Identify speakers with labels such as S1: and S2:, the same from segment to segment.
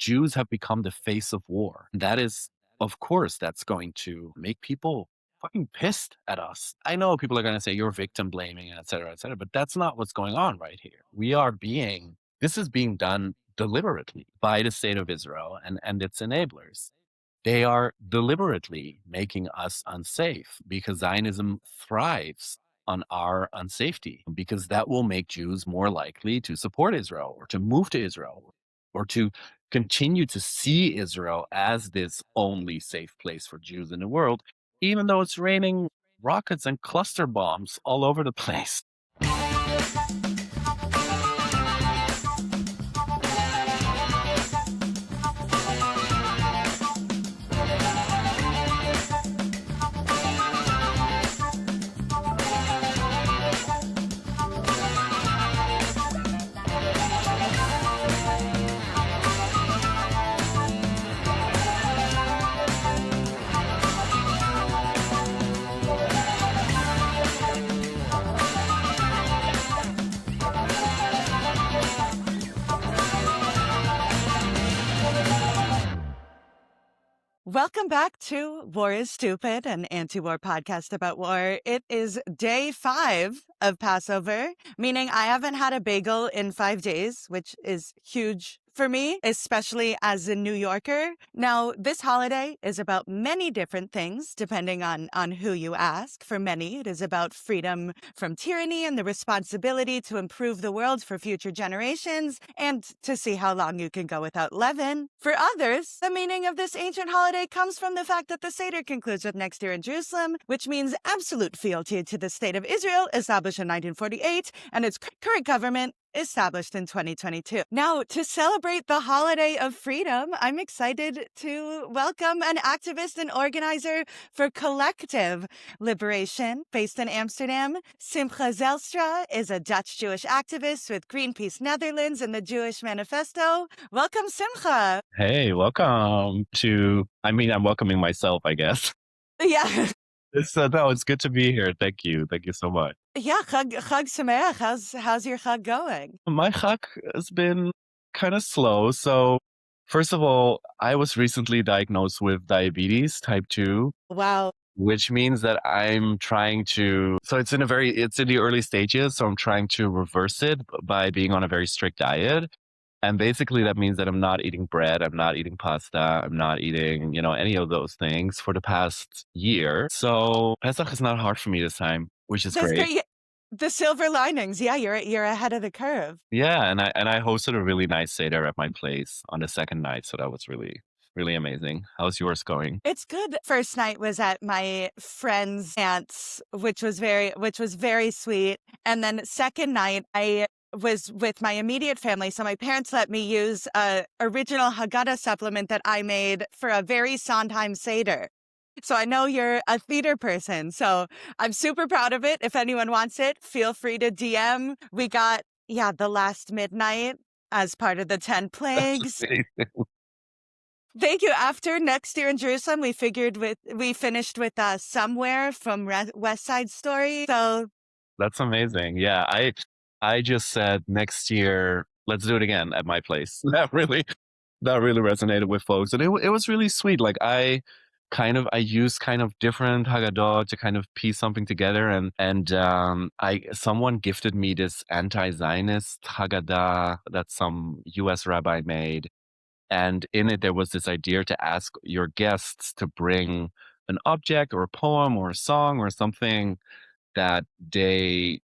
S1: Jews have become the face of war. That is, of course, that's going to make people fucking pissed at us. I know people are going to say you're victim blaming, et cetera, but that's not what's going on right here. This is being done deliberately by the state of Israel and its enablers. They are deliberately making us unsafe because Zionism thrives on our unsafety, because that will make Jews more likely to support Israel or to move to Israel or to continue to see Israel as this only safe place for Jews in the world, even though it's raining rockets and cluster bombs all over the place.
S2: Welcome back to War is Stupid, an anti-war podcast about war. It is day 5 of Passover, meaning I haven't had a bagel in 5 days, which is huge for me, especially as a New Yorker. Now, this holiday is about many different things, depending on who you ask. For many, it is about freedom from tyranny and the responsibility to improve the world for future generations and to see how long you can go without leaven. For others, the meaning of this ancient holiday comes from the fact that the Seder concludes with next year in Jerusalem, which means absolute fealty to the State of Israel, established in 1948, and its current government, established in 2022. Now, to celebrate the holiday of freedom, I'm excited to welcome an activist and organizer for collective liberation based in Amsterdam. Simcha Zijlstra is a Dutch Jewish activist with Greenpeace Netherlands and the Jewish Manifesto. Welcome, Simcha.
S1: Hey, welcome I'm welcoming myself, I guess.
S2: Yeah.
S1: It's good to be here. Thank you. Thank you so much.
S2: Yeah, Chag Sameach. How's your Chag going?
S1: My Chag has been kind of slow. So, first of all, I was recently diagnosed with diabetes type 2,
S2: Wow.
S1: which means that I'm trying to, so it's in the early stages. So I'm trying to reverse it by being on a very strict diet. And basically that means that I'm not eating bread, I'm not eating pasta, I'm not eating, any of those things for the past year. So Pesach is not hard for me this time, which is
S2: That's
S1: great.
S2: great. The silver linings. Yeah, you're ahead of the curve.
S1: Yeah, and I hosted a really nice Seder at my place on the second night, so that was really, really amazing. How's yours going?
S2: It's good. First night was at my friend's aunt's, which was very sweet. And then second night, I was with my immediate family. So my parents let me use a original Haggadah supplement that I made for a very Sondheim Seder. So I know you're a theater person. So I'm super proud of it. If anyone wants it, feel free to DM. We got, The Last Midnight as part of the 10 plagues. Thank you. After next year in Jerusalem, we finished with Somewhere from West Side Story. So
S1: That's amazing. Yeah, I just said next year, let's do it again at my place. That really resonated with folks, and it was really sweet. Like I used kind of different Haggadah to kind of piece something together, and someone gifted me this anti-Zionist Haggadah that some U.S. rabbi made, and in it there was this idea to ask your guests to bring an object or a poem or a song or something that they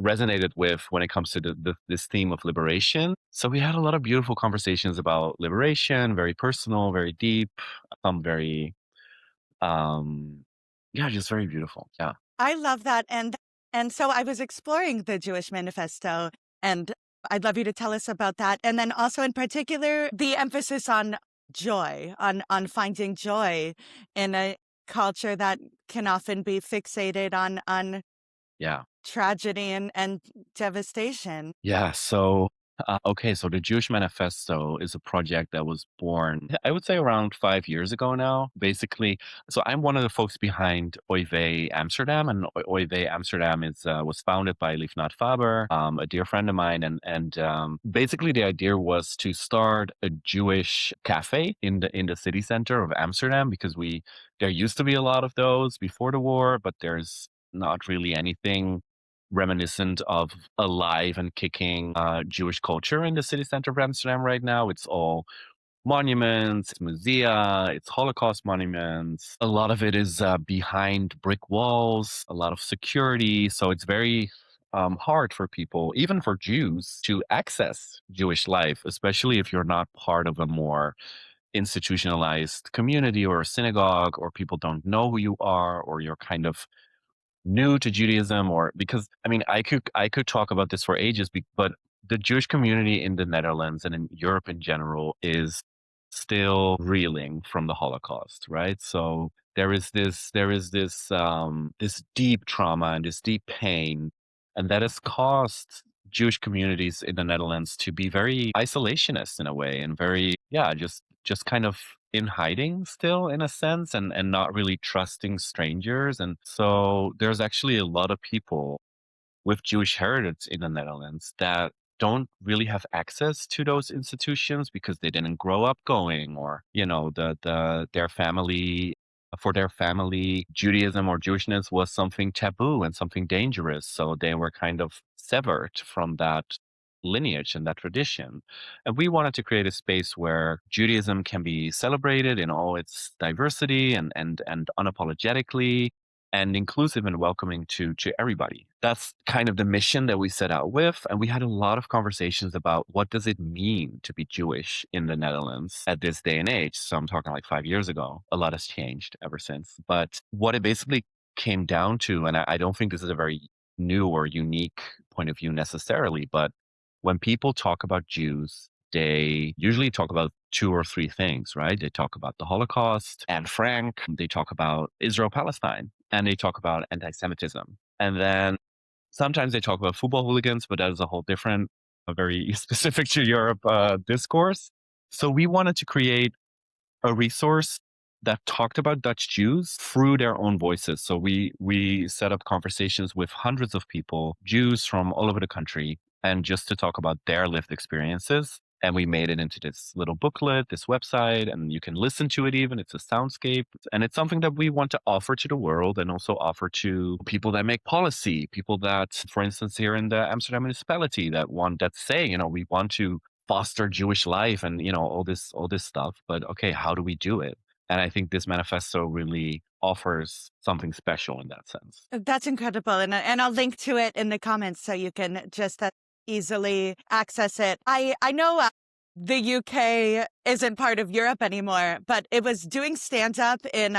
S1: resonated with when it comes to this theme of liberation. So we had a lot of beautiful conversations about liberation, very personal, very deep, very, just very beautiful. Yeah.
S2: I love that. And so I was exploring the Jewish Manifesto, and I'd love you to tell us about that. And then also in particular, the emphasis on joy, on finding joy in a culture that can often be fixated on
S1: Yeah.
S2: tragedy and devastation.
S1: Yeah. So Okay, so the Jewish Manifesto is a project that was born, I would say, around 5 years ago now. Basically, so I'm one of the folks behind Oive Amsterdam, and Oive Amsterdam is was founded by Liefnat Faber, a dear friend of mine, and basically the idea was to start a Jewish cafe in the city center of Amsterdam because we there used to be a lot of those before the war, but there's not really anything reminiscent of alive and kicking Jewish culture in the city center of Amsterdam right now. It's all monuments, it's musea, it's Holocaust monuments. A lot of it is behind brick walls, a lot of security. So it's very hard for people, even for Jews, to access Jewish life, especially if you're not part of a more institutionalized community or a synagogue, or people don't know who you are, or you're kind of new to Judaism, or because I mean I could talk about this for ages, but the Jewish community in the Netherlands and in Europe in general is still reeling from the Holocaust, right? So there is this deep trauma and this deep pain, and that has caused Jewish communities in the Netherlands to be very isolationist in a way, and very, yeah, just kind of in hiding still in a sense, and not really trusting strangers. And so there's actually a lot of people with Jewish heritage in the Netherlands that don't really have access to those institutions because they didn't grow up going, or their family, for their family, Judaism or Jewishness was something taboo and something dangerous, so they were kind of severed from that lineage and that tradition. And we wanted to create a space where Judaism can be celebrated in all its diversity, and unapologetically, and inclusive and welcoming to everybody. That's kind of the mission that we set out with. And we had a lot of conversations about what does it mean to be Jewish in the Netherlands at this day and age. So I'm talking like 5 years ago. A lot has changed ever since. But what it basically came down to, and I don't think this is a very new or unique point of view necessarily, but when people talk about Jews, they usually talk about two or three things, right? They talk about the Holocaust, Anne Frank, they talk about Israel-Palestine, and they talk about anti-Semitism. And then sometimes they talk about football hooligans, but that is a whole different, a very specific to Europe discourse. So we wanted to create a resource that talked about Dutch Jews through their own voices. So we set up conversations with hundreds of people, Jews from all over the country, and just to talk about their lived experiences. And we made it into this little booklet, this website, and you can listen to it even. It's a soundscape. And it's something that we want to offer to the world, and also offer to people that make policy, people that, for instance, here in the Amsterdam municipality, that say, we want to foster Jewish life, and all this stuff. But okay, how do we do it? And I think this manifesto really offers something special in that sense.
S2: That's incredible. And I'll link to it in the comments so you can just easily access it. I know the UK isn't part of Europe anymore, but it was doing stand-up in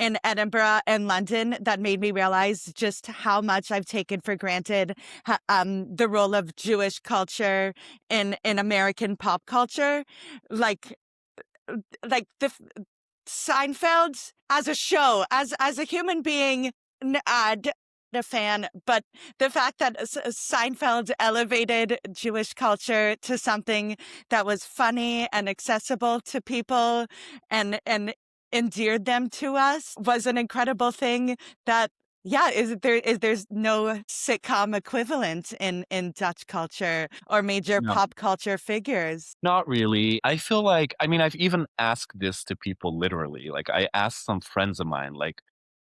S2: Edinburgh and London that made me realize just how much I've taken for granted the role of Jewish culture in American pop culture. Like the Seinfeld as a show, as a human being, a fan, but the fact that Seinfeld elevated Jewish culture to something that was funny and accessible to people, and endeared them to us, was an incredible thing. That, yeah, there's no sitcom equivalent in Dutch culture or major
S1: No,
S2: pop culture figures.
S1: not really. I feel like, I mean, I've even asked this to people literally. Like, I asked some friends of mine, like,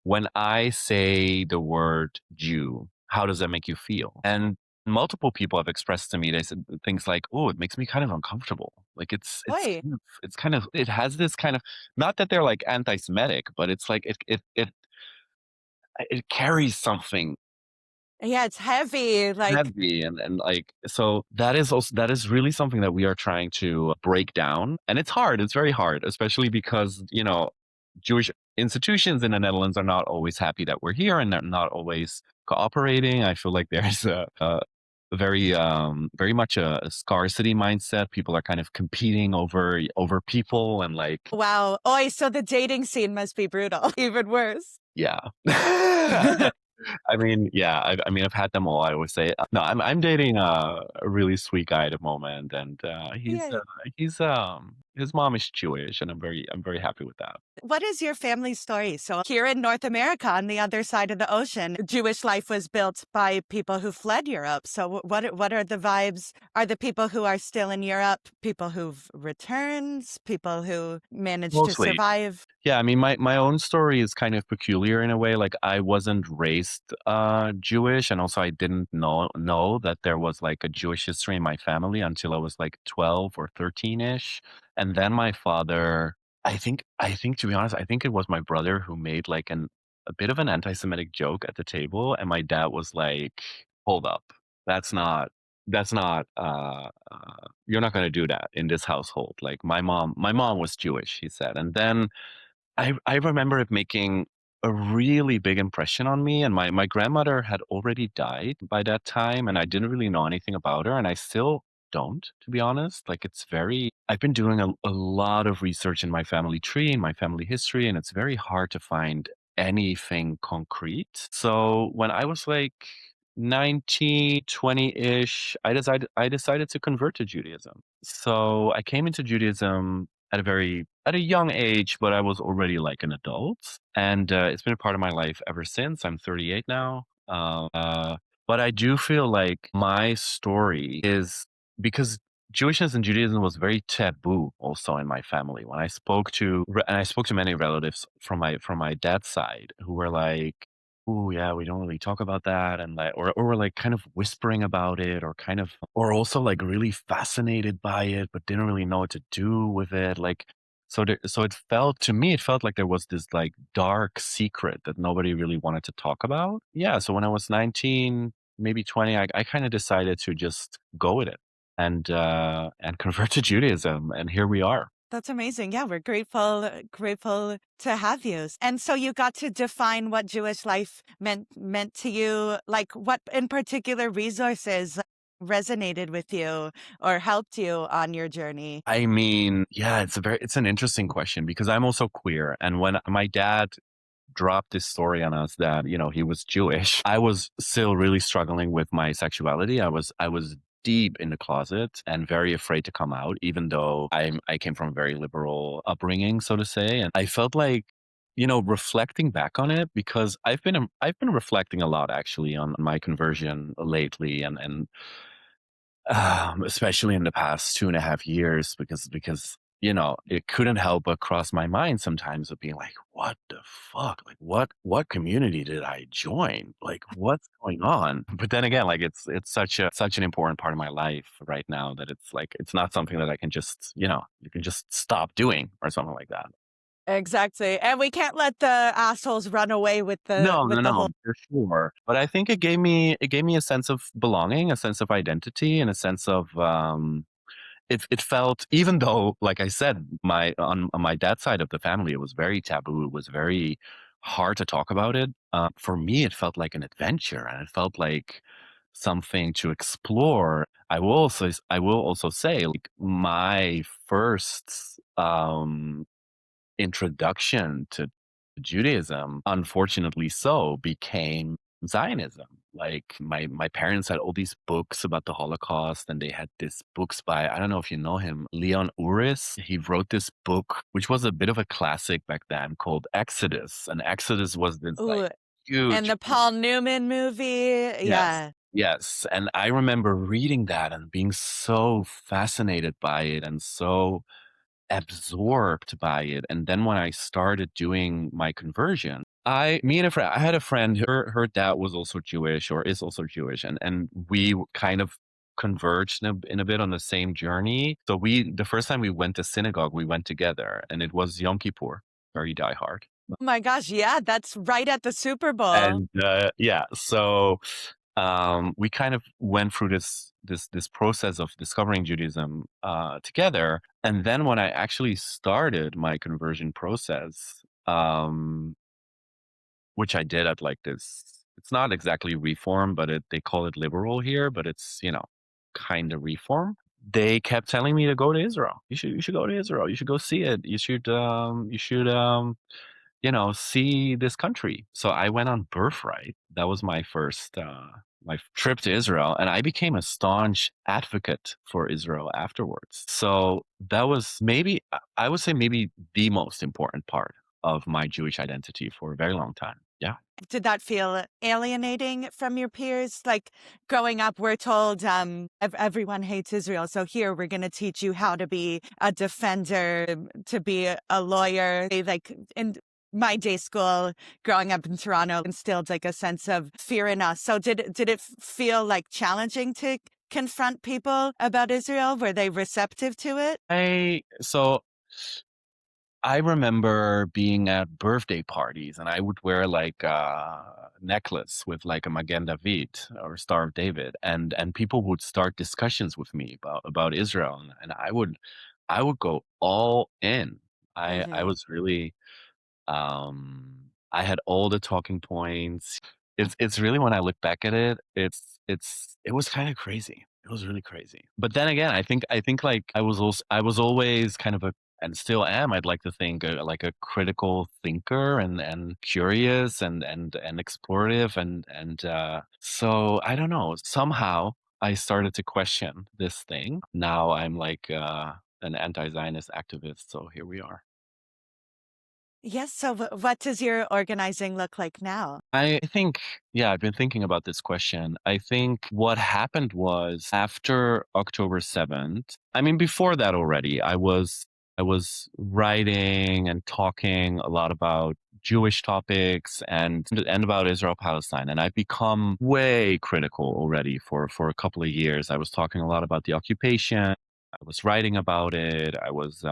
S1: when I say the word Jew, how does that make you feel? And multiple people have expressed to me, they said things like, "Oh, it makes me kind of uncomfortable." Like
S2: Why?
S1: it has this kind of, not that they're like anti-Semitic, but it's like it carries something
S2: Yeah, it's heavy. Like,
S1: heavy, and like, so that is really something that we are trying to break down. And it's hard, it's very hard, especially because Jewish institutions in the Netherlands are not always happy that we're here, and they're not always cooperating. I feel like there's a very much a scarcity mindset. People are kind of competing over people, and like,
S2: wow. Oi, so the dating scene must be brutal. Even worse.
S1: yeah. I mean, yeah, I mean, I've had them all. I always say, no, I'm dating a really sweet guy at the moment, and
S2: Yeah.
S1: his mom is Jewish, and I'm very happy with that.
S2: What is your family story? So, here in North America, on the other side of the ocean, Jewish life was built by people who fled Europe. So, what are the vibes? Are the people who are still in Europe people who've returned, people who managed to
S1: Mostly.
S2: survive?
S1: Yeah, I mean, my own story is kind of peculiar in a way. Like, I wasn't raised Jewish, and also I didn't know that there was like a Jewish history in my family until I was like 12 or 13-ish. And then my father, I think to be honest, I think it was my brother who made like a bit of an anti-Semitic joke at the table, and my dad was like, "Hold up, that's not that's not you're not going to do that in this household." Like, my mom was Jewish, he said. And then I remember it making a really big impression on me, and my grandmother had already died by that time, and I didn't really know anything about her, and I still don't, to be honest. Like, it's very I've been doing a lot of research in my family tree, in my family history, and it's very hard to find anything concrete. So when I was like 19, 20-ish, I decided to convert to Judaism. So I came into Judaism at a young age, but I was already like an adult, and it's been a part of my life ever since. I'm 38 now, but I do feel like my story is because Jewishness and Judaism was very taboo also in my family. When I spoke to many relatives from my dad's side who were like, "Oh yeah, we don't really talk about that," and like, or were like kind of whispering about it, or kind of, or also like really fascinated by it, but didn't really know what to do with it. Like, so it felt to me, it felt like there was this like dark secret that nobody really wanted to talk about. Yeah, so when I was 19, maybe 20, I kind of decided to just go with it and convert to Judaism, and here we are.
S2: That's amazing. Yeah, we're grateful to have you. And so you got to define what Jewish life meant to you. Like, what in particular resources resonated with you or helped you on your journey?
S1: I mean, yeah, it's an interesting question because I'm also queer, and when my dad dropped this story on us that, he was Jewish, I was still really struggling with my sexuality. I was deep in the closet and very afraid to come out, even though I came from a very liberal upbringing, so to say. And I felt like, reflecting back on it, because I've been reflecting a lot actually on my conversion lately, and especially in the past 2.5 years, because it couldn't help but cross my mind sometimes of being like, what the fuck? Like, what community did I join? Like, what's going on? But then again, like, it's such an important part of my life right now that it's like it's not something that I can just, you can just stop doing or something like that.
S2: Exactly. And we can't let the assholes run away with
S1: No, no,
S2: the
S1: no,
S2: whole.
S1: for sure. But I think it gave me a sense of belonging, a sense of identity, and a sense of it felt, even though, like I said, on my dad's side of the family, it was very taboo. It was very hard to talk about it. For me, it felt like an adventure, and it felt like something to explore. I will also say, like, my first introduction to Judaism, unfortunately so, became Zionism. Like, my parents had all these books about the Holocaust, and they had these books by, I don't know if you know him, Leon Uris. He wrote this book, which was a bit of a classic back then, called Exodus. And Exodus was this like
S2: Ooh, and
S1: huge
S2: the
S1: book.
S2: Paul Newman movie.
S1: Yes.
S2: Yeah.
S1: Yes. And I remember reading that and being so fascinated by it and so absorbed by it. And then when I started doing my conversion, me and a friend, I had a friend, her dad was also Jewish, or is also Jewish. And we kind of converged in a bit on the same journey. So the first time we went to synagogue, we went together, and it was Yom Kippur, very diehard.
S2: Oh my gosh. Yeah. That's right at the Super Bowl.
S1: And yeah, so we kind of went through this process of discovering Judaism together. And then when I actually started my conversion process, which I did at like this, it's not exactly reform, but they call it liberal here, but it's, kind of reform. They kept telling me to go to Israel. You should go to Israel. You should go see it. You should see this country. So I went on birthright. That was my first my trip to Israel, and I became a staunch advocate for Israel afterwards. So that was maybe, I would say, maybe the most important part of my Jewish identity for a very long time. Yeah.
S2: Did that feel alienating from your peers? Like growing up, we're told everyone hates Israel. So here we're going to teach you how to be a defender, to be a lawyer. Like in my day school, growing up in Toronto, instilled like a sense of fear in us. So did it feel like challenging to confront people about Israel? Were they receptive to it?
S1: I remember being at birthday parties, and I would wear like a necklace with like a Magen David or Star of David, and people would start discussions with me about Israel, and I would go all in. I
S2: Hmm.
S1: was really, I had all the talking points. It's really, when I look back at it, it was kind of crazy. It was really crazy. But then again, I think like I was always kind of a, and still am, I'd like to think, like a critical thinker and curious and explorative, and so I don't know. Somehow I started to question this thing. Now I'm like an anti-Zionist activist. So here we are.
S2: Yes. So what does your organizing look like now?
S1: I think, yeah, I've been thinking about this question. I think what happened was after October 7th, I mean, before that already, I was writing and talking a lot about Jewish topics and about Israel-Palestine. And I've become way critical already for a couple of years. I was talking a lot about the occupation. I was writing about it. I was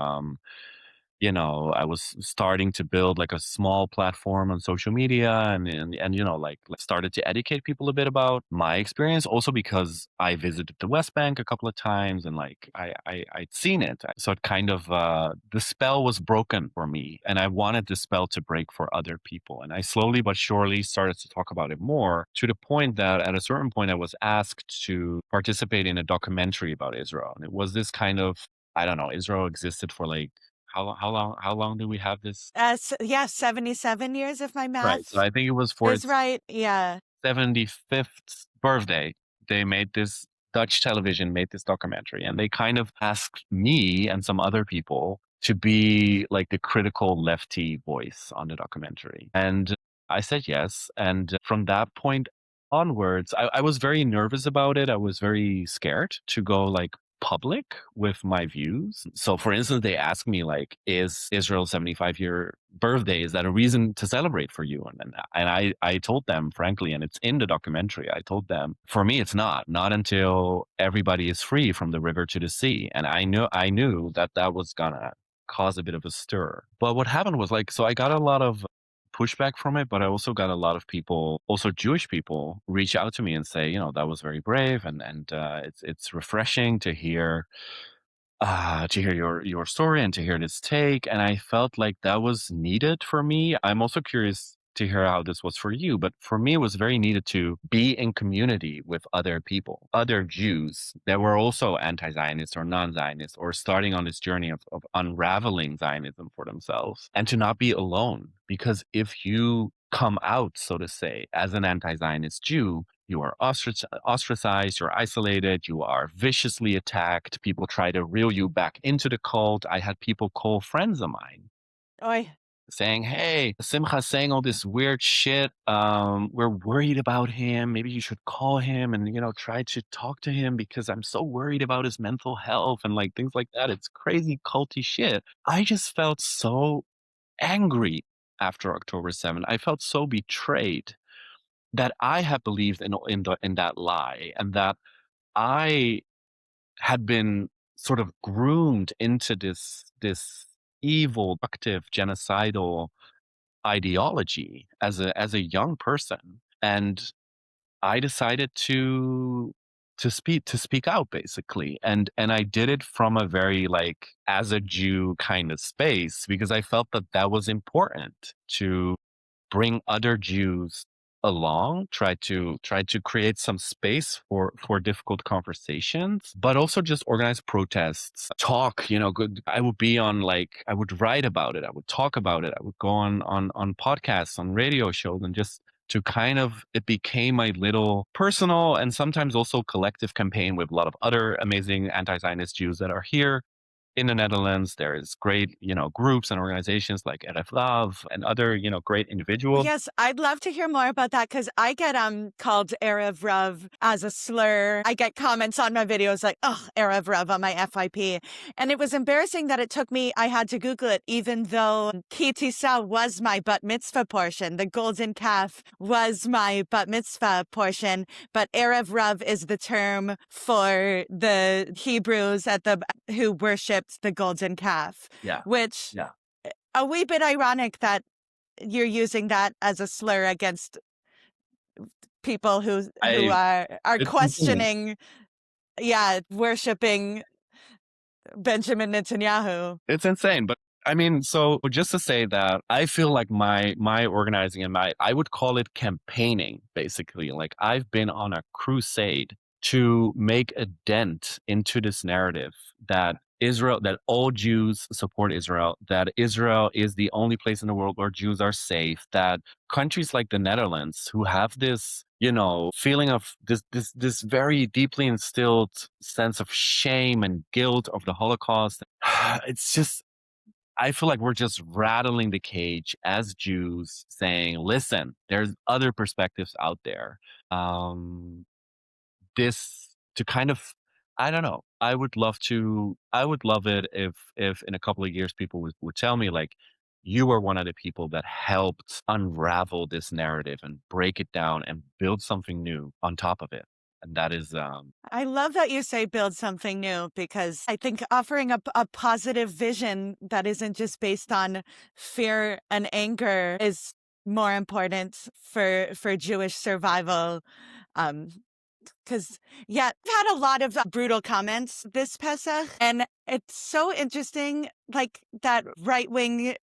S1: starting to build like a small platform on social media, and like started to educate people a bit about my experience, also because I visited the West Bank a couple of times, and like I'd seen it. So it kind of, the spell was broken for me, and I wanted the spell to break for other people. And I slowly but surely started to talk about it more, to the point that at a certain point I was asked to participate in a documentary about Israel. And it was this kind of, I don't know, Israel existed for like, how long do we have this?
S2: Yeah, 77 years if my
S1: Right. So
S2: math
S1: I think it was for
S2: is
S1: its
S2: right. Yeah.
S1: 75th birthday. They made this, Dutch television made this documentary, and they kind of asked me and some other people to be like the critical lefty voice on the documentary. And I said yes. And from that point onwards, I was very nervous about it. I was very scared to go like public with my views. So for instance, they asked me like, is Israel's 75-year birthday, is that a reason to celebrate for you? And I told them frankly, and it's in the documentary, I told them, for me it's not until everybody is free from the river to the sea. And I knew that that was gonna cause a bit of a stir. But what happened was like, so I got a lot of pushback from it, but I also got a lot of people, also Jewish people, reach out to me and say, that was very brave, and it's refreshing to hear your story and to hear this take. And I felt like that was needed for me. I'm also curious to hear how this was for you, but for me, it was very needed to be in community with other people, other Jews that were also anti-Zionist or non-Zionist, or starting on this journey of unraveling Zionism for themselves, and to not be alone. Because if you come out, so to say, as an anti-Zionist Jew, you are ostracized, you're isolated, you are viciously attacked. People try to reel you back into the cult. I had people call friends of mine
S2: Oi.
S1: saying, "Hey, Simcha's saying all this weird shit. We're worried about him. Maybe you should call him and, try to talk to him, because I'm so worried about his mental health," and like things like that. It's crazy culty shit. I just felt so angry after October 7th. I felt so betrayed that I had believed in that lie, and that I had been sort of groomed into this evil, destructive, genocidal ideology as a young person. And I decided to speak out, basically. And I did it from a very like, as a Jew kind of space, because I felt that that was important, to bring other Jews along, try to create some space for difficult conversations, but also just organize protests, talk, good. I would be on, like, I would write about it, I would talk about it, I would go on podcasts, on radio shows, and just to kind of, it became my little personal and sometimes also collective campaign with a lot of other amazing anti-Zionist Jews that are here in the Netherlands. There is great, groups and organizations like RF Love and other, great individuals.
S2: Yes, I'd love to hear more about that because I get called Erev Rav as a slur. I get comments on my videos like, oh, Erev Rav on my FYP. And it was embarrassing that it took me, I had to Google it, even though Ki Tisa was my bat mitzvah portion. The golden calf was my bat mitzvah portion. But Erev Rav is the term for the Hebrews who worshipped the golden calf.
S1: Yeah.
S2: Which,
S1: Yeah.
S2: a wee bit ironic that you're using that as a slur against people who are
S1: It's insane.
S2: questioning, worshiping Benjamin Netanyahu.
S1: It's insane. But I mean, so just to say that I feel like my organizing and I would call it campaigning, basically. Like, I've been on a crusade to make a dent into this narrative that that all Jews support Israel, that Israel is the only place in the world where Jews are safe, that countries like the Netherlands, who have this, feeling of this very deeply instilled sense of shame and guilt of the Holocaust. It's just, I feel like we're just rattling the cage as Jews, saying, listen, there's other perspectives out there. This to kind of, I don't know. I would love it if in a couple of years people would tell me, like, you were one of the people that helped unravel this narrative and break it down and build something new on top of it. And that is,
S2: I love that you say build something new because I think offering a positive vision that isn't just based on fear and anger is more important for Jewish survival. Because, I've had a lot of brutal comments this Pesach, and it's so interesting, like, that right-wing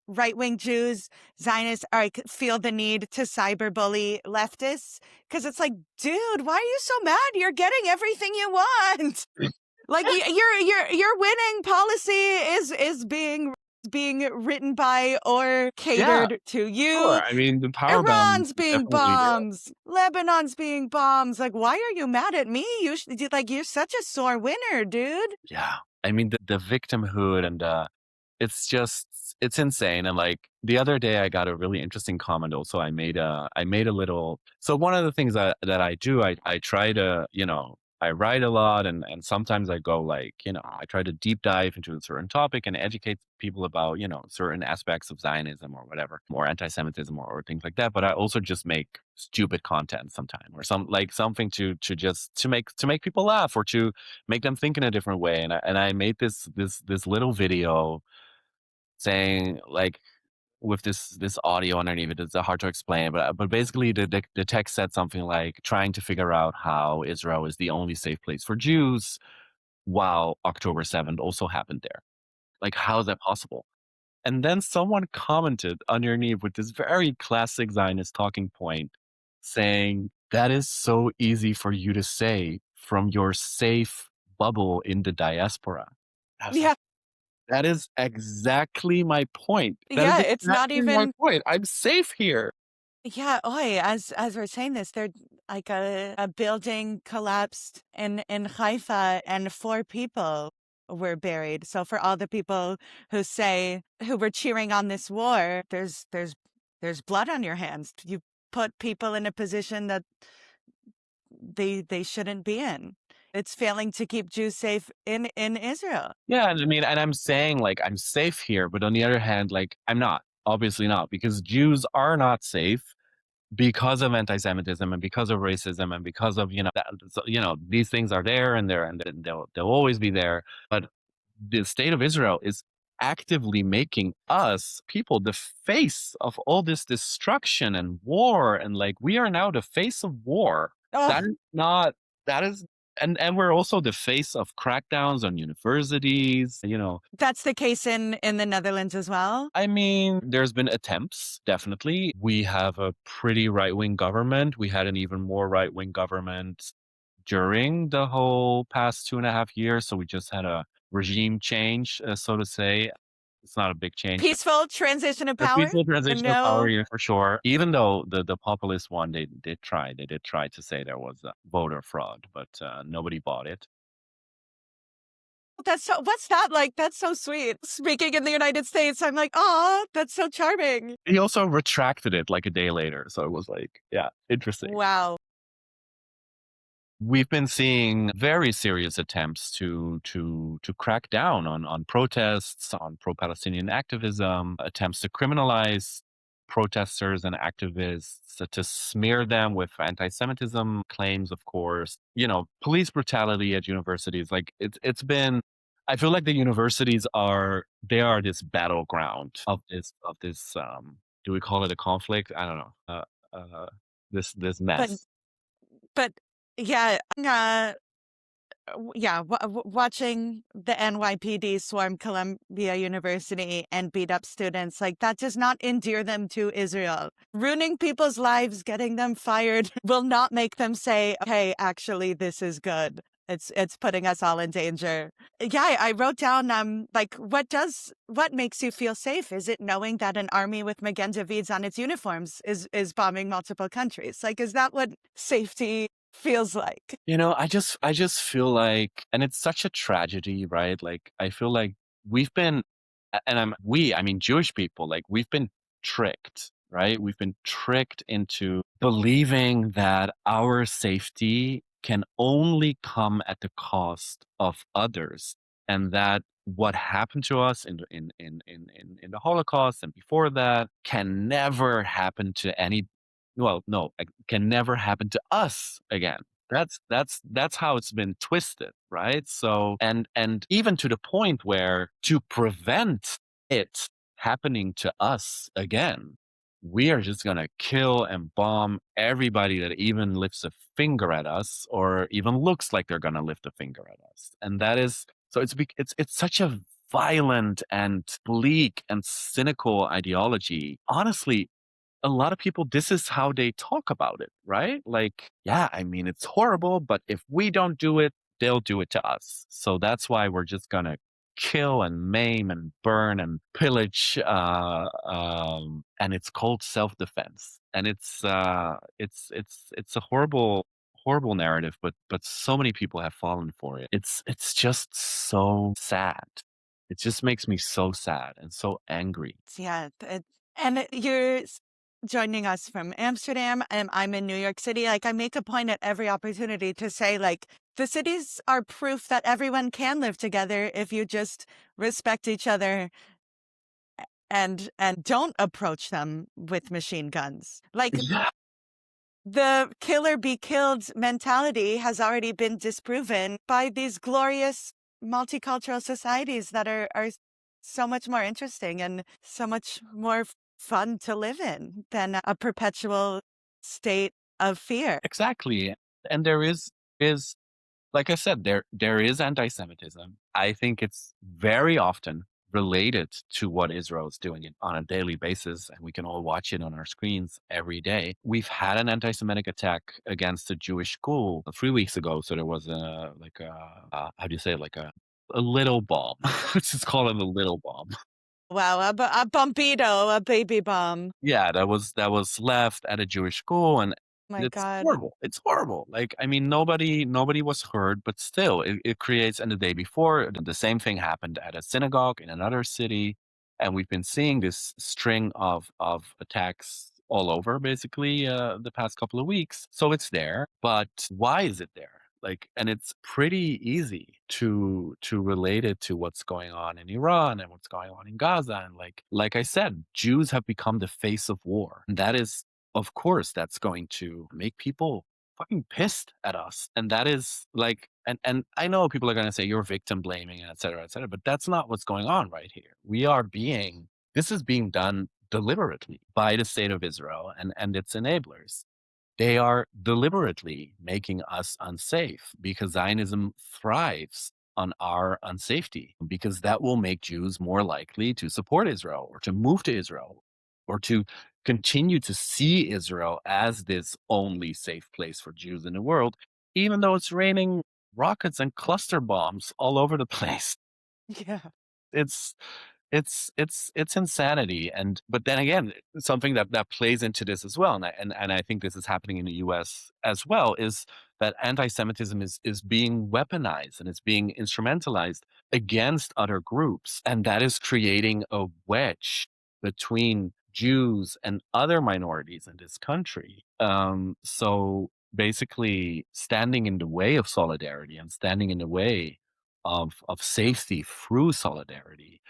S2: Jews, Zionists, feel the need to cyberbully leftists, because it's like, dude, why are you so mad? You're getting everything you want. Like, your winning policy is being written by or
S1: yeah,
S2: catered to you.
S1: sure. I mean, the power balance
S2: Iran's
S1: is
S2: being
S1: definitely there.
S2: bombs. Lebanon's being bombs. Like, why are you mad at me? You're such a sore winner, dude.
S1: Yeah. I mean, the victimhood and it's insane. And like the other day I got a really interesting comment also. I made a little, so one of the things that I do, I try to, I write a lot and sometimes I go like, I try to deep dive into a certain topic and educate people about, certain aspects of Zionism or whatever, or anti-Semitism or things like that. But I also just make stupid content sometimes, or something to just to make people laugh or to make them think in a different way. And I made this little video saying, like, with this audio underneath it, it's hard to explain, but basically the text said something like trying to figure out how Israel is the only safe place for Jews while October 7th also happened there. Like, how is that possible? And then someone commented underneath with this very classic Zionist talking point saying, that is so easy for you to say from your safe bubble in the diaspora. I was like,
S2: Yeah.
S1: that is exactly my point. That
S2: Yeah,
S1: is
S2: it's not
S1: exactly my
S2: even.
S1: point. I'm safe here.
S2: Yeah, as we're saying this, there like a building collapsed in Haifa and 4 people were buried. So for all the people who were cheering on this war, there's blood on your hands. You put people in a position that they shouldn't be in. It's failing to keep Jews safe in Israel.
S1: Yeah, and I mean, and I'm saying, like, I'm safe here, but on the other hand, like, I'm not. Obviously not, because Jews are not safe because of anti-Semitism and because of racism and because of, so, these things are there and they'll always be there. But the state of Israel is actively making us people the face of all this destruction and war, and like we are now the face of war.
S2: Oh,
S1: That is not. That is. And we're also the face of crackdowns on universities, you know.
S2: That's the case in the Netherlands as well?
S1: I mean, there's been attempts, definitely. We have a pretty right-wing government. We had an even more right-wing government during the whole past 2.5 years. So we just had a regime change, so to say. It's not a big change, but
S2: Peaceful transition of
S1: a
S2: power?
S1: peaceful transition of power,
S2: No.
S1: yeah, for sure. Even though the populist one, they did try to say there was a voter fraud, but nobody bought it.
S2: That's so what's that like? That's so sweet. Speaking in the United States, I'm like, "Oh, that's so charming."
S1: He also retracted it like a day later, so it was like, yeah, interesting.
S2: Wow.
S1: We've been seeing very serious attempts to crack down on protests, on pro-Palestinian activism, attempts to criminalize protesters and activists, to smear them with anti-Semitism claims, of course. You know, police brutality at universities. Like it's been. I feel like the universities are this battleground of this. Do we call it a conflict? I don't know. This
S2: But
S1: mess.
S2: but yeah, yeah, watching the NYPD swarm Columbia University and beat up students, like that does not endear them to Israel. Ruining people's lives, getting them fired will not make them say, "Hey, actually, this is good." It's putting us all in danger. Yeah, I wrote down like what makes you feel safe? Is it knowing that an army with Magen Davids on its uniforms is bombing multiple countries? Like, is that what safety feels like?
S1: You know, I just feel like, and it's such a tragedy, right? Like I feel like we've been and I mean Jewish people, like we've been tricked, right? We've been tricked into believing that our safety can only come at the cost of others, and that what happened to us in the Holocaust and before that can never happen to any, well, no, can never happen to us again. That's how it's been twisted, right? So and even to the point where to prevent it happening to us again, we are just gonna kill and bomb everybody that even lifts a finger at us or even looks like they're gonna lift a finger at us. And that is so it's such a violent and bleak and cynical ideology. Honestly, a lot of people, this is how they talk about it, right? Like, yeah, I mean, it's horrible, but if we don't do it, they'll do it to us. So that's why we're just gonna kill and maim and burn and pillage, and it's called self-defense. And it's a horrible narrative, but so many people have fallen for it. It's just so sad. It just makes me so sad and so angry.
S2: Yeah, and you're joining us from Amsterdam, and I'm in New York City. Like, I make a point at every opportunity to say, like, the cities are proof that everyone can live together if you just respect each other and don't approach them with machine guns. Like,
S1: Yeah.
S2: the killer be killed mentality has already been disproven by these glorious multicultural societies that are so much more interesting and so much more fun to live in than a perpetual state of fear.
S1: Exactly. And is like I said, there is anti-Semitism. I think it's very often related to what Israel is doing on a daily basis, and we can all watch it on our screens every day. We've had an anti-Semitic attack against a Jewish school 3 weeks ago. So there was a like a how do you say it? Like a little bomb. Let's just call it a little bomb.
S2: Wow, a bombito, a baby bomb.
S1: Yeah, that was left at a Jewish school, and
S2: My
S1: it's
S2: God.
S1: horrible. It's horrible. Like, I mean, nobody was hurt, but still, it creates. And the day before, the same thing happened at a synagogue in another city, and we've been seeing this string of attacks all over, basically, the past couple of weeks. So it's there, but why is it there? Like, and it's pretty easy to relate it to what's going on in Iran and what's going on in Gaza. And like I said, Jews have become the face of war. And that is, of course, that's going to make people fucking pissed at us. And that is like, and I know people are going to say you're victim blaming and et cetera, but that's not what's going on right here. This is being done deliberately by the state of Israel and its enablers. They are deliberately making us unsafe because Zionism thrives on our unsafety, because that will make Jews more likely to support Israel or to move to Israel or to continue to see Israel as this only safe place for Jews in the world, even though it's raining rockets and cluster bombs all over the place.
S2: Yeah.
S1: It's it's insanity. And but then again, something that plays into this as well, and I think this is happening in the US as well, is that anti-Semitism is being weaponized and it's being instrumentalized against other groups. And that is creating a wedge between Jews and other minorities in this country. So basically standing in the way of solidarity and standing in the way of safety through solidarity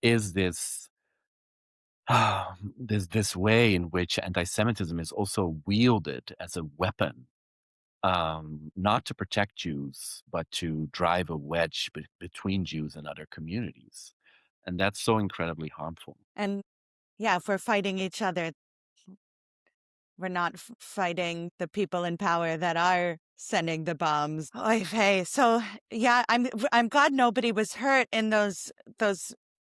S1: is this this way in which anti-Semitism is also wielded as a weapon, not to protect Jews, but to drive a wedge between Jews and other communities, and that's so incredibly harmful.
S2: And yeah, if we're fighting each other, we're not fighting the people in power that are sending the bombs. Oy vey. So yeah, I'm glad nobody was hurt in those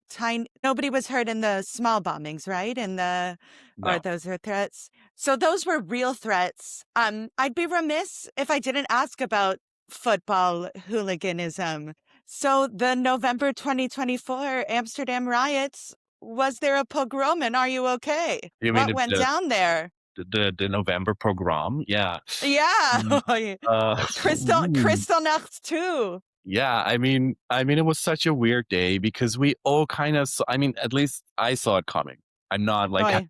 S2: tiny. Nobody was hurt in the small bombings, right? In the or
S1: No,
S2: those are threats. So those were real threats. I'd be remiss if I didn't ask about football hooliganism. So the November 2024 Amsterdam riots. Was there a pogrom, and are you okay?
S1: you mean
S2: What went
S1: the
S2: down there?
S1: the November pogrom? Yeah.
S2: Yeah.
S1: Mm,
S2: Kristallnacht too.
S1: Yeah, I mean, it was such a weird day because we all kind of, I mean, at least I saw it coming. I'm not like,
S2: Oy.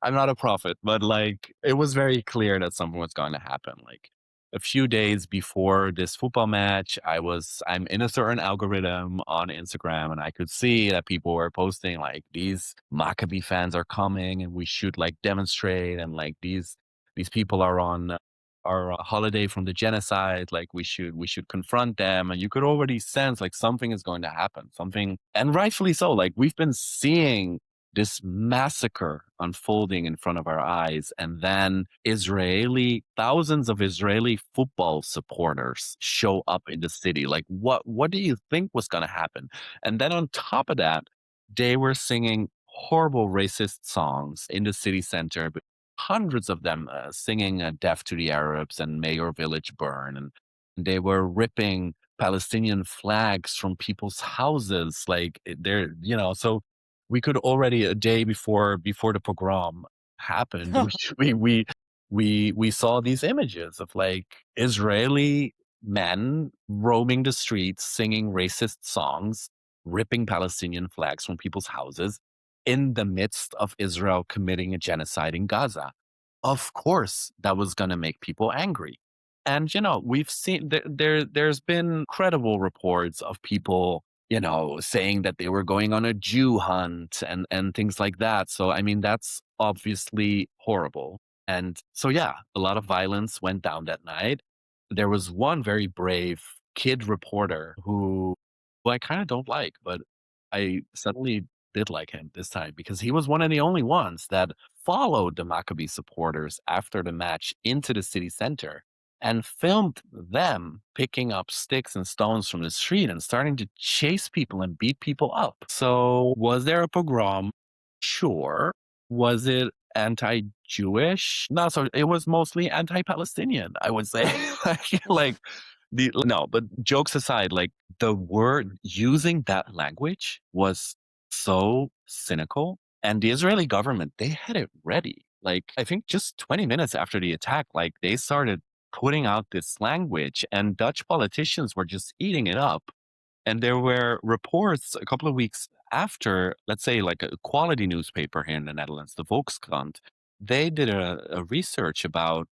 S1: I'm not a prophet, but like, it was very clear that something was going to happen. Like a few days before this football match, I'm in a certain algorithm on Instagram and I could see that people were posting like these Maccabi fans are coming and we should like demonstrate, and like these people are on our holiday from the genocide, like we should confront them. And you could already sense like something is going to happen, something, and rightfully so. Like we've been seeing this massacre unfolding in front of our eyes, and then thousands of Israeli football supporters show up in the city. Like what do you think was going to happen? And then on top of that, they were singing horrible racist songs in the city center, but hundreds of them singing "Death to the Arabs" and "May Your Village Burn," and they were ripping Palestinian flags from people's houses. Like they're, so we could already, a day before the pogrom happened, we saw these images of like Israeli men roaming the streets singing racist songs, ripping Palestinian flags from people's houses in the midst of Israel committing a genocide in Gaza. Of course that was going to make people angry. And we've seen there's been credible reports of people, saying that they were going on a Jew hunt and things like that. So I mean, that's obviously horrible. And so yeah, a lot of violence went down that night. There was one very brave kid reporter who I kind of don't like, but I suddenly did like him this time because he was one of the only ones that followed the Maccabi supporters after the match into the city center and filmed them picking up sticks and stones from the street and starting to chase people and beat people up. So, was there a pogrom? Sure. Was it anti-Jewish? No, so it was mostly anti-Palestinian, I would say. like no, but jokes aside, like the word using that language was so cynical. And the Israeli government, they had it ready. Like, I think just 20 minutes after the attack, like they started putting out this language, and Dutch politicians were just eating it up. And there were reports a couple of weeks after, let's say, like a quality newspaper here in the Netherlands, the Volkskrant, they did a research about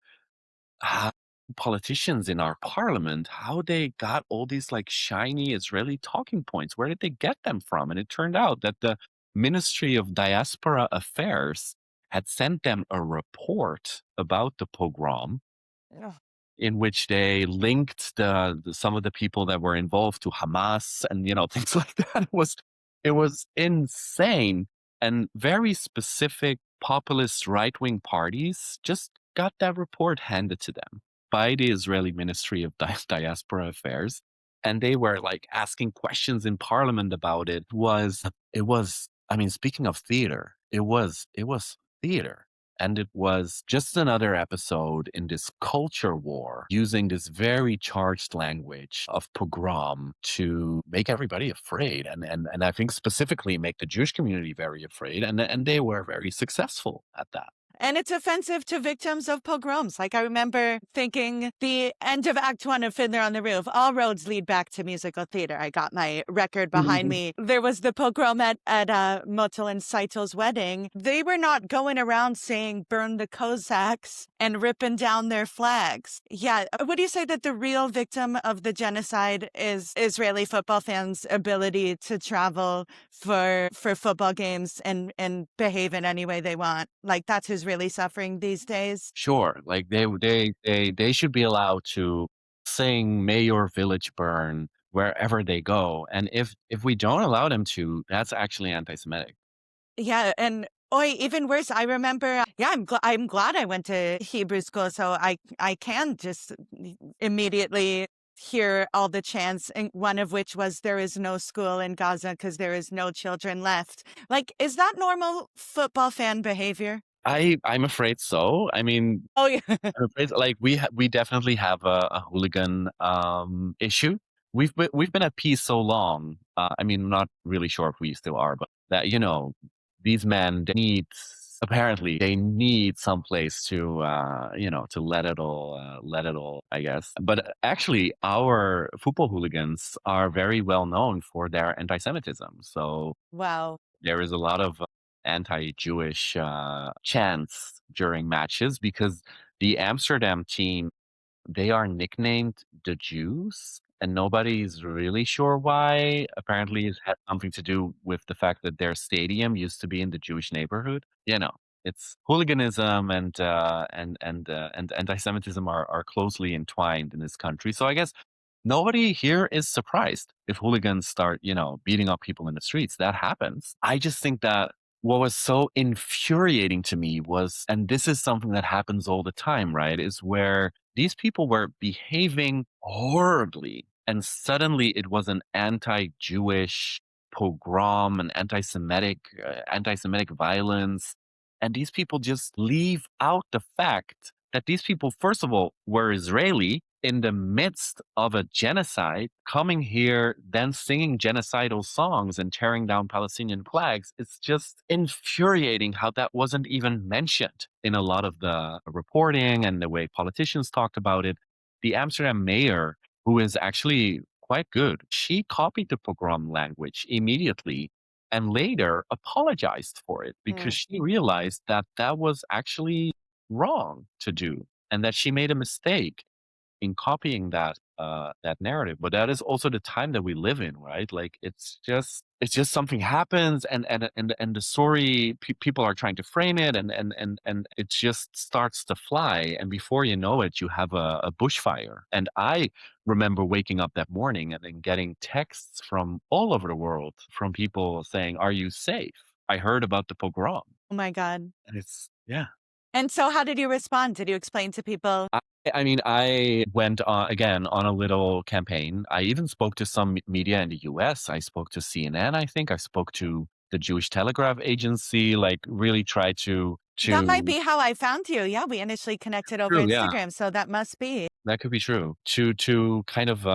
S1: how politicians in our parliament, how they got all these like shiny Israeli talking points. Where did they get them from? And it turned out that the Ministry of Diaspora Affairs had sent them a report about the pogrom
S2: Ugh.
S1: in which they linked some of the people that were involved to Hamas and things like that. It was insane, and very specific populist right wing parties just got that report handed to them by the Israeli Ministry of Diaspora Affairs, and they were like asking questions in parliament about it. It was I mean, speaking of theater, it was theater. And it was just another episode in this culture war using this very charged language of pogrom to make everybody afraid. And I think specifically make the Jewish community very afraid. And they were very successful at that.
S2: And it's offensive to victims of pogroms. Like, I remember thinking the end of Act One of Fiddler on the Roof, all roads lead back to musical theater. I got my record behind me. There was the pogrom at Motel and Saitel's wedding. They were not going around saying, burn the Cossacks and ripping down their flags. Yeah. Would you say that the real victim of the genocide is Israeli football fans' ability to travel for football games and behave in any way they want? Like, that's who's really suffering these days.
S1: Sure, like they should be allowed to sing "May Your Village Burn" wherever they go, and if we don't allow them to, that's actually anti-Semitic.
S2: Yeah, and even worse, I remember. Yeah, I'm glad I went to Hebrew school, so I can just immediately hear all the chants, and one of which was "There is no school in Gaza because there is no children left." Like, is that normal football fan behavior?
S1: I'm afraid so. I mean,
S2: Oh yeah.
S1: I'm afraid like we definitely have a hooligan issue. We've been at peace so long. I mean, I'm not really sure if we still are, but that these men they need apparently they need some place to to let it all I guess. But actually, our football hooligans are very well known for their anti-Semitism. So
S2: Wow.
S1: there is a lot of anti-Jewish chants during matches because the Amsterdam team they are nicknamed the Jews, and nobody's really sure why. Apparently, it had something to do with the fact that their stadium used to be in the Jewish neighborhood. It's hooliganism and anti-Semitism are closely entwined in this country. So I guess nobody here is surprised if hooligans start, beating up people in the streets. That happens. I just think that what was so infuriating to me was, and this is something that happens all the time, right? Is where these people were behaving horribly, and suddenly it was an anti-Jewish pogrom, an anti-Semitic violence, and these people just leave out the fact that these people, first of all, were Israeli in the midst of a genocide, coming here, then singing genocidal songs and tearing down Palestinian flags. It's just infuriating how that wasn't even mentioned in a lot of the reporting and the way politicians talked about it. The Amsterdam mayor, who is actually quite good, she copied the pogrom language immediately and later apologized for it because
S2: Mm.
S1: she realized that that was actually wrong to do and that she made a mistake in copying that narrative. But that is also the time that we live in, right? Like it's just something happens, and the story people are trying to frame it, and it just starts to fly, and before you know it, you have a bushfire. And I remember waking up that morning and then getting texts from all over the world from people saying, "Are you safe? I heard about the pogrom,"
S2: Oh my God.
S1: and it's yeah.
S2: And so, how did you respond? Did you explain to people?
S1: I mean, I went on, again on a little campaign. I even spoke to some media in the US. I spoke to CNN, I think. I spoke to the Jewish Telegraph Agency, like really tried
S2: That might
S1: to
S2: be how I found you. Yeah, we initially connected over
S1: true, yeah.
S2: Instagram, so that must be.
S1: That could be true. To kind of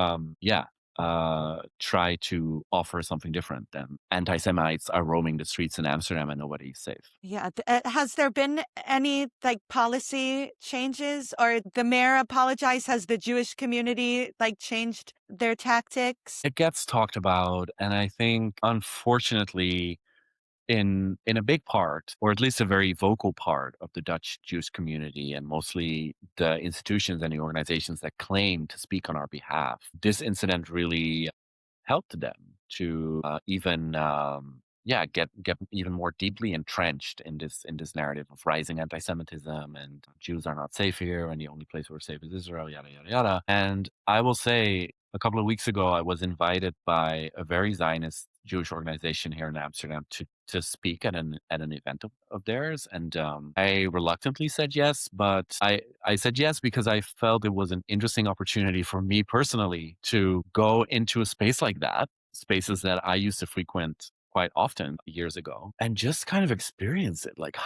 S1: try to offer something different than anti-Semites are roaming the streets in Amsterdam and nobody's safe.
S2: Yeah. Has there been any like policy changes, or the mayor apologized? Has the Jewish community like changed their tactics?
S1: It gets talked about, and I think unfortunately in a big part, or at least a very vocal part of the Dutch Jewish community, and mostly the institutions and the organizations that claim to speak on our behalf, this incident really helped them to even get even more deeply entrenched in this narrative of rising anti-Semitism and Jews are not safe here and the only place we're safe is Israel, yada yada yada. And I will say, a couple of weeks ago, I was invited by a very Zionist Jewish organization here in Amsterdam to speak at an event of theirs, and I reluctantly said yes, but I said yes because I felt it was an interesting opportunity for me personally to go into a space like that, spaces that I used to frequent quite often years ago, and just kind of experience it. Like,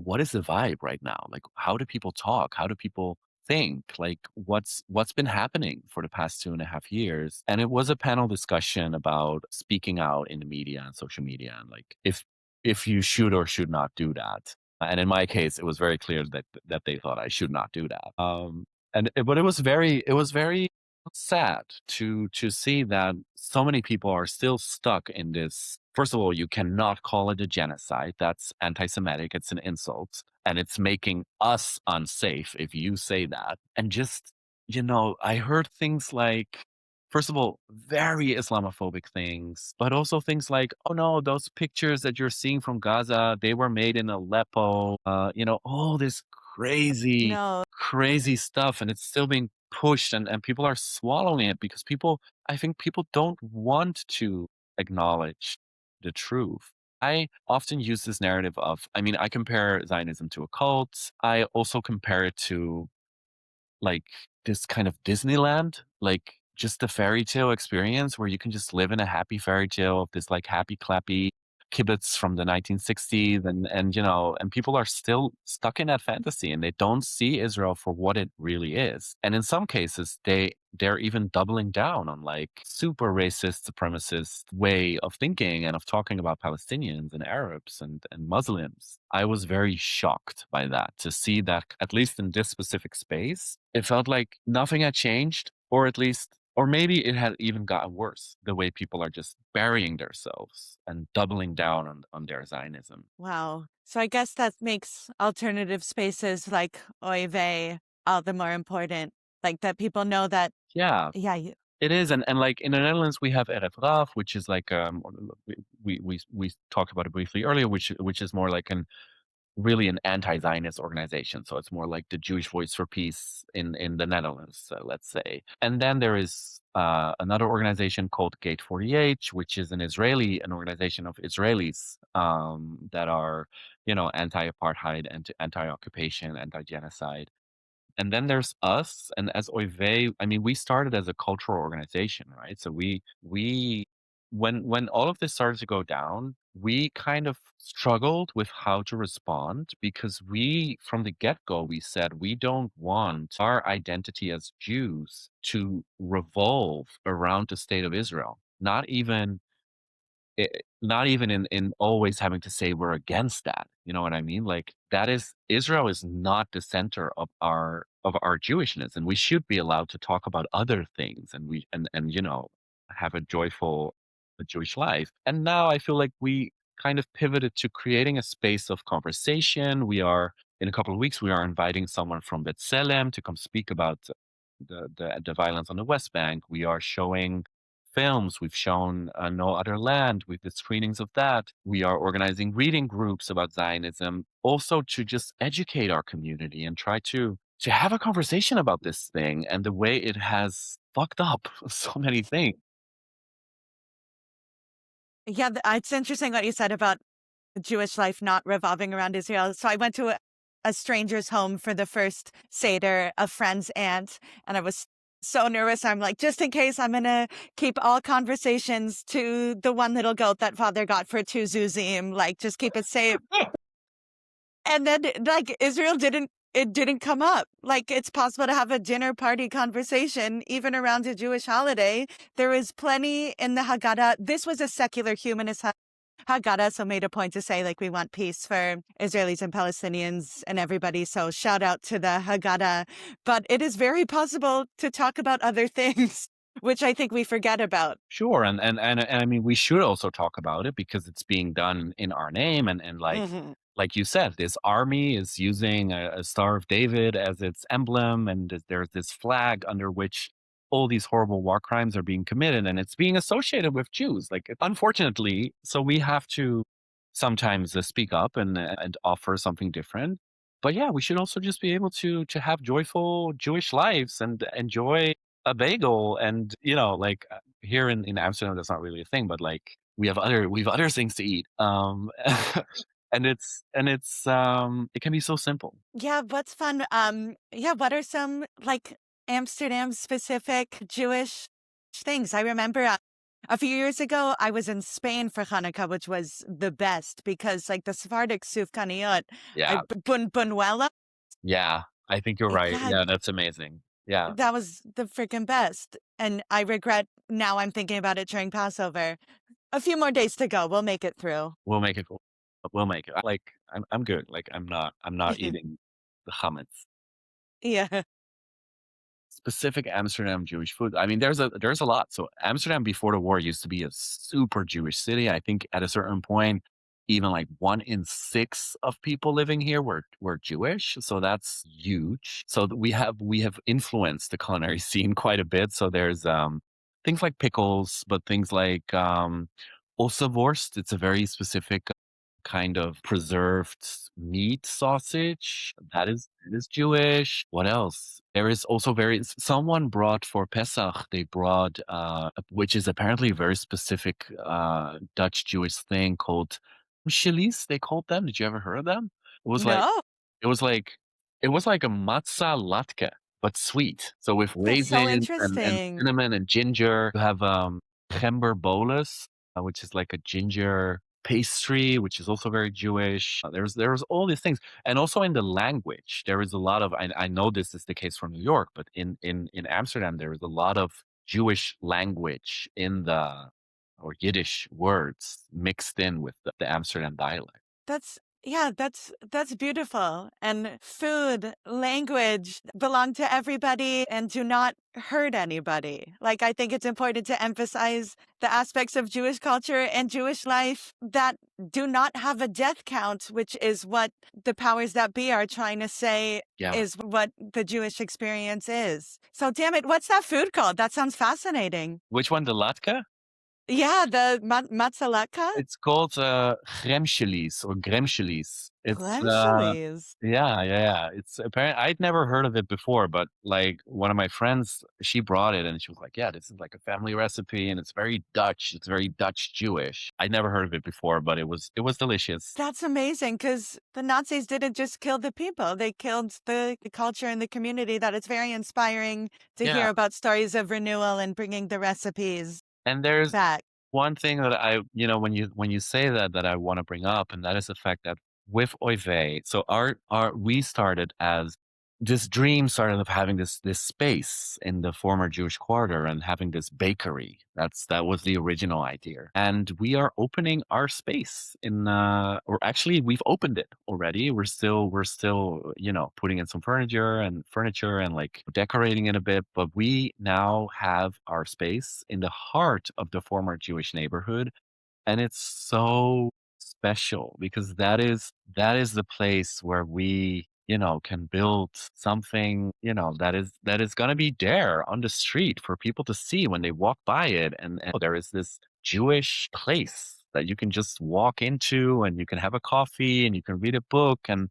S1: what is the vibe right now? Like, how do people talk? How do people think? Like, what's been happening for the past 2.5 years? And it was a panel discussion about speaking out in the media and social media, and like if you should or should not do that. And in my case, it was very clear that they thought I should not do that. But it was very sad to see that so many people are still stuck in this. First of all, you cannot call it a genocide. That's anti-Semitic. It's an insult, and it's making us unsafe if you say that. And just, I heard things like, first of all, very Islamophobic things, but also things like, oh no, those pictures that you're seeing from Gaza, they were made in Aleppo. All this crazy,
S2: No.
S1: crazy stuff, and it's still being pushed, and people are swallowing it because I think people don't want to acknowledge the truth. I often use this narrative of, I mean, I compare Zionism to a cult. I also compare it to like this kind of Disneyland, like just a fairy tale experience where you can just live in a happy fairy tale of this like happy clappy kibbutz from the 1960s, and people are still stuck in that fantasy and they don't see Israel for what it really is. And in some cases they're even doubling down on like super racist supremacist way of thinking and of talking about Palestinians and Arabs and Muslims. I was very shocked by that, to see that at least in this specific space it felt like nothing had changed, or at least, or maybe it had even gotten worse, the way people are just burying themselves and doubling down on their Zionism.
S2: Wow. So I guess that makes alternative spaces like Oy vey all the more important. Like that people know that,
S1: Yeah,
S2: yeah,
S1: it is. And like in the Netherlands, we have RF, which is like, we talked about it briefly earlier, which is more like really an anti-Zionist organization. So it's more like the Jewish Voice for Peace in the Netherlands, let's say. And then there is another organization called Gate 48, which is an organization of Israelis that are, anti-apartheid, anti-occupation, anti-genocide. And then there's us, and as Oive, I mean, we started as a cultural organization, right? So when all of this started to go down, we kind of struggled with how to respond, because from the get-go, we said we don't want our identity as Jews to revolve around the state of Israel. Not even in always having to say we're against that. You know what I mean? Like, that is, Israel is not the center of our Jewishness, and we should be allowed to talk about other things, and have a Jewish life. And now I feel like we kind of pivoted to creating a space of conversation. In a couple of weeks, we are inviting someone from B'Tselem to come speak about the violence on the West Bank. We are showing films. We've shown No Other Land. We've did screenings of that. We are organizing reading groups about Zionism, also to just educate our community and try to have a conversation about this thing and the way it has fucked up so many things.
S2: yeah. It's interesting what you said about Jewish life not revolving around Israel. So I went to a stranger's home for the first Seder, a friend's aunt, and I was so nervous. I'm like, just in case, I'm going to keep all conversations to the one little goat that father got for 2 zuzim, like just keep it safe. And then like it didn't come up. Like it's possible to have a dinner party conversation even around a Jewish holiday. There is plenty in the Haggadah. This was a secular humanist Haggadah, so made a point to say like we want peace for Israelis and Palestinians and everybody. So shout out to the Haggadah. But it is very possible to talk about other things, which I think we forget about.
S1: Sure, and I mean, we should also talk about it because it's being done in our name, and
S2: Mhm.
S1: like you said, this army is using a Star of David as its emblem, and there's this flag under which all these horrible war crimes are being committed, and it's being associated with Jews. Like, unfortunately, so we have to sometimes speak up and offer something different. But yeah, we should also just be able to have joyful Jewish lives and enjoy a bagel and, like, here in Amsterdam, that's not really a thing, but, like, we have other things to eat, it can be so simple.
S2: Yeah, what's fun? Yeah, what are some like Amsterdam specific Jewish things? I remember a few years ago, I was in Spain for Hanukkah, which was the best because like the Sephardic sufganiyot,
S1: Yeah,
S2: bunuela,
S1: yeah, I think you're right.
S2: yeah,
S1: Yeah, that's amazing. Yeah,
S2: that was the freaking best. And I regret now I'm thinking about it during Passover. A few more days to go. We'll make it through.
S1: we'll make it cool. We'll make it. Like, I'm good. Like, I'm not eating the chametz.
S2: Yeah.
S1: Specific Amsterdam Jewish food. I mean, there's a lot. So Amsterdam before the war used to be a super Jewish city. I think at a certain point, even like 1 in 6 of people living here were Jewish. So that's huge. So we have influenced the culinary scene quite a bit. So there's things like pickles, but things like Ossenworst. It's a very specific kind of preserved meat sausage. That is Jewish. What else? There is also someone brought for Pesach, they brought which is apparently a very specific Dutch Jewish thing called gremsjelies, they called them. Did you ever heard of them? It was like
S2: No,
S1: it was like it was like a matzah latke, but sweet. So with
S2: that's so
S1: raisins and
S2: interesting.
S1: cinnamon and ginger. You have gember bolus, which is like a ginger pastry, which is also very Jewish. There's all these things, and also in the language, there is a lot of. I know this is the case for New York, but in Amsterdam, there is a lot of Jewish language in the or Yiddish words mixed in with the Amsterdam dialect.
S2: That's yeah, that's beautiful. And food, language belong to everybody and do not hurt anybody. Like I think it's important to emphasize the aspects of Jewish culture and Jewish life that do not have a death count, which is what the powers that be are trying to say
S1: Yeah,
S2: is what the Jewish experience is. So damn it, what's that food called? That sounds fascinating.
S1: which one? The latke?
S2: Yeah, the matzah.
S1: It's called, gremsjelies or gremsjelies. It's,
S2: Glenchalees.
S1: yeah, yeah, yeah. It's apparent I'd never heard of it before, but, like, one of my friends, she brought it and she was like, "Yeah, this is like a family recipe and it's very Dutch. It's very Dutch Jewish." I'd never heard of it before, but it was delicious.
S2: That's amazing because the Nazis didn't just kill the people, they killed the culture and the community. That it's very inspiring to
S1: Yeah,
S2: hear about stories of renewal and bringing the recipes
S1: and there's
S2: back.
S1: one thing that when you say that I wanna bring up, and that is the fact that with Oive, so our we started as this dream started of having this space in the former Jewish quarter and having this bakery. That was the original idea. And we are opening our space or actually we've opened it already. We're still, putting in some furniture and like decorating it a bit, but we now have our space in the heart of the former Jewish neighborhood, and it's so special because that is the place where we, can build something, that is going to be there on the street for people to see when they walk by it, and there is this Jewish place that you can just walk into and you can have a coffee and you can read a book, and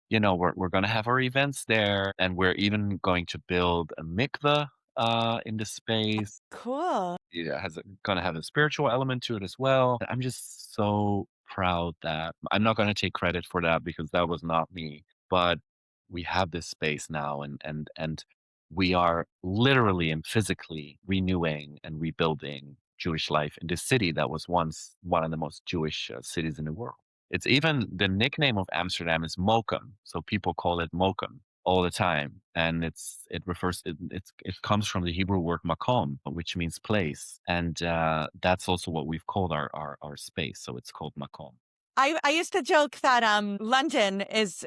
S1: we're going to have our events there, and we're even going to build a mikveh in the space.
S2: Cool.
S1: Yeah, gonna have a spiritual element to it as well. I'm just so proud that I'm not gonna take credit for that because that was not me, but we have this space now, and we are literally and physically renewing and rebuilding Jewish life in this city that was once one of the most Jewish cities in the world. It's even the nickname of Amsterdam is Mokum, so people call it Mokum all the time, and it comes from the Hebrew word makom, which means place, and that's also what we've called our space. So it's called makom.
S2: I used to joke that London is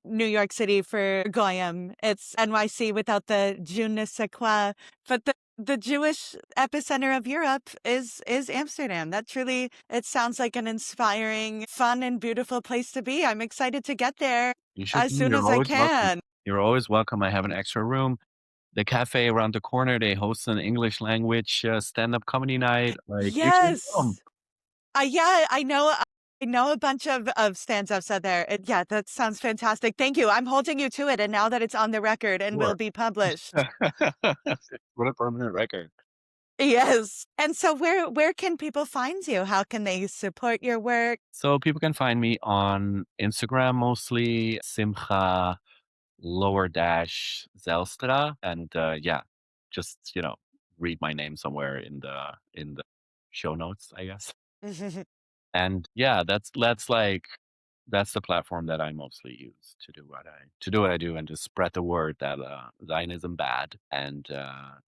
S2: New York City for Goyim. It's NYC without the je ne sais quoi. But the Jewish epicenter of Europe is Amsterdam. That truly it sounds like an inspiring, fun, and beautiful place to be. I'm excited to get there
S1: You should
S2: as
S1: be.
S2: soon
S1: You're
S2: as I
S1: always welcome.
S2: can.
S1: You're always welcome. I have an extra room. The cafe around the corner, they host an English language stand-up comedy night. Like, you should come.
S2: Yes. Yeah, I know. I know a bunch of stand-ups out there. Yeah, that sounds fantastic. Thank you. I'm holding you to it. And now that it's on the record and will
S1: Sure.
S2: be published.
S1: What a permanent record.
S2: Yes. And so where can people find you? How can they support your work?
S1: So people can find me on Instagram mostly, Simcha _Zijlstra. And yeah, just, read my name somewhere in the show notes, I guess. And yeah, that's the platform that I mostly use to do what I do and to spread the word that Zionism bad and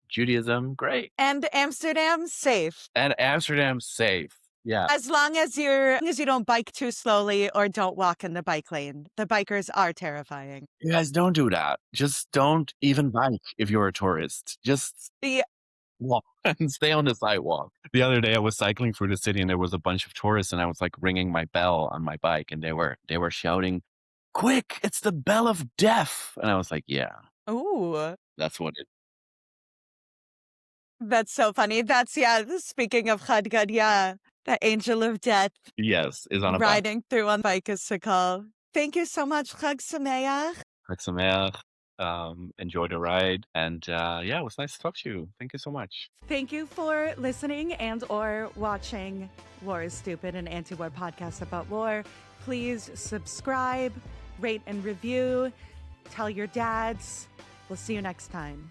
S1: Judaism great
S2: And Amsterdam, safe.
S1: and Amsterdam safe. Yeah.
S2: As long as you don't bike too slowly or don't walk in the bike lane. The bikers are terrifying.
S1: You guys don't do that. Just don't even bike if you're a tourist. Just
S2: The
S1: walk and stay on the sidewalk. The other day I was cycling through the city and there was a bunch of tourists and I was like ringing my bell on my bike and they were shouting, "Quick, it's the bell of death." And I was like, yeah,
S2: Ooh,
S1: that's what it
S2: that's so funny. That's speaking of Chad Gadya, the angel of death
S1: yes, is on a bike.
S2: riding through on bike is to call. Thank you so much, Chag Sameach.
S1: Chag Sameach. Enjoy the ride. And yeah, it was nice to talk to you. Thank you so much.
S2: Thank you for listening and or watching War is Stupid, an anti-war podcast about war. Please subscribe, rate and review, tell your dads. We'll see you next time.